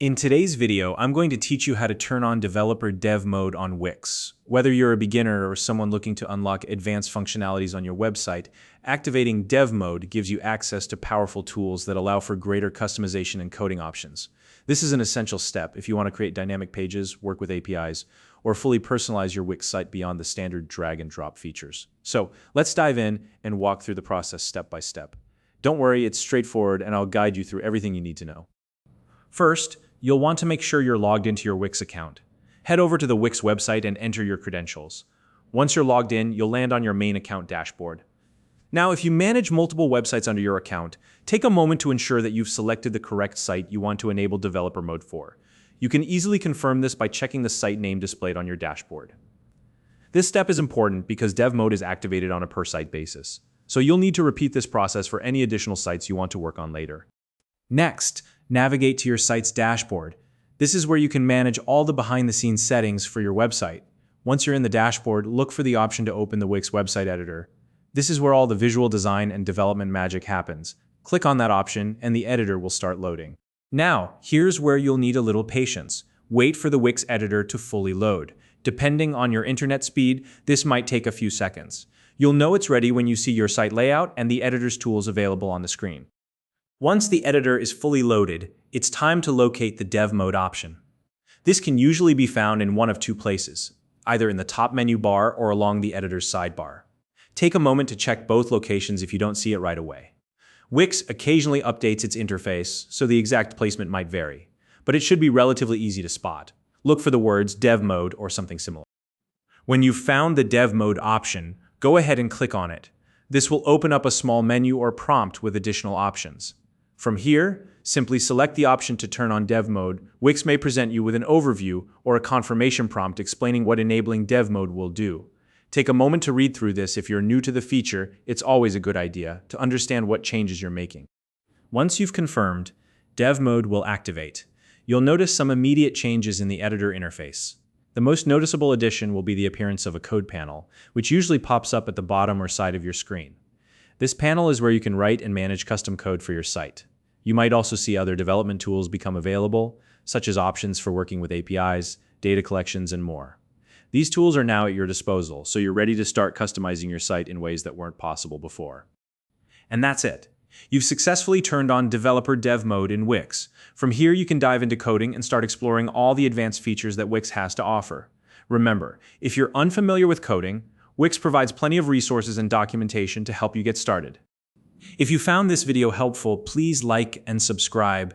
In today's video, I'm going to teach you how to turn on Developer Dev Mode on Wix. Whether you're a beginner or someone looking to unlock advanced functionalities on your website, activating Dev Mode gives you access to powerful tools that allow for greater customization and coding options. This is an essential step if you want to create dynamic pages, work with APIs, or fully personalize your Wix site beyond the standard drag and drop features. So let's dive in and walk through the process step by step. Don't worry, it's straightforward and I'll guide you through everything you need to know. First, you'll want to make sure you're logged into your Wix account. Head over to the Wix website and enter your credentials. Once you're logged in, you'll land on your main account dashboard. Now, if you manage multiple websites under your account, take a moment to ensure that you've selected the correct site you want to enable developer mode for. You can easily confirm this by checking the site name displayed on your dashboard. This step is important because dev mode is activated on a per-site basis, so you'll need to repeat this process for any additional sites you want to work on later. Next, navigate to your site's dashboard. This is where you can manage all the behind-the-scenes settings for your website. Once you're in the dashboard, look for the option to open the Wix Website Editor. This is where all the visual design and development magic happens. Click on that option and the editor will start loading. Now, here's where you'll need a little patience. Wait for the Wix Editor to fully load. Depending on your internet speed, this might take a few seconds. You'll know it's ready when you see your site layout and the editor's tools available on the screen. Once the editor is fully loaded, it's time to locate the Dev Mode option. This can usually be found in one of two places, either in the top menu bar or along the editor's sidebar. Take a moment to check both locations if you don't see it right away. Wix occasionally updates its interface, so the exact placement might vary, but it should be relatively easy to spot. Look for the words Dev Mode or something similar. When you've found the Dev Mode option, go ahead and click on it. This will open up a small menu or prompt with additional options. From here, simply select the option to turn on Dev Mode. Wix may present you with an overview or a confirmation prompt explaining what enabling Dev Mode will do. Take a moment to read through this. If you're new to the feature, it's always a good idea to understand what changes you're making. Once you've confirmed, Dev Mode will activate. You'll notice some immediate changes in the editor interface. The most noticeable addition will be the appearance of a code panel, which usually pops up at the bottom or side of your screen. This panel is where you can write and manage custom code for your site. You might also see other development tools become available, such as options for working with APIs, data collections, and more. These tools are now at your disposal, so you're ready to start customizing your site in ways that weren't possible before. And that's it. You've successfully turned on Developer Dev Mode in Wix. From here, you can dive into coding and start exploring all the advanced features that Wix has to offer. Remember, if you're unfamiliar with coding, Wix provides plenty of resources and documentation to help you get started. If you found this video helpful, please like and subscribe.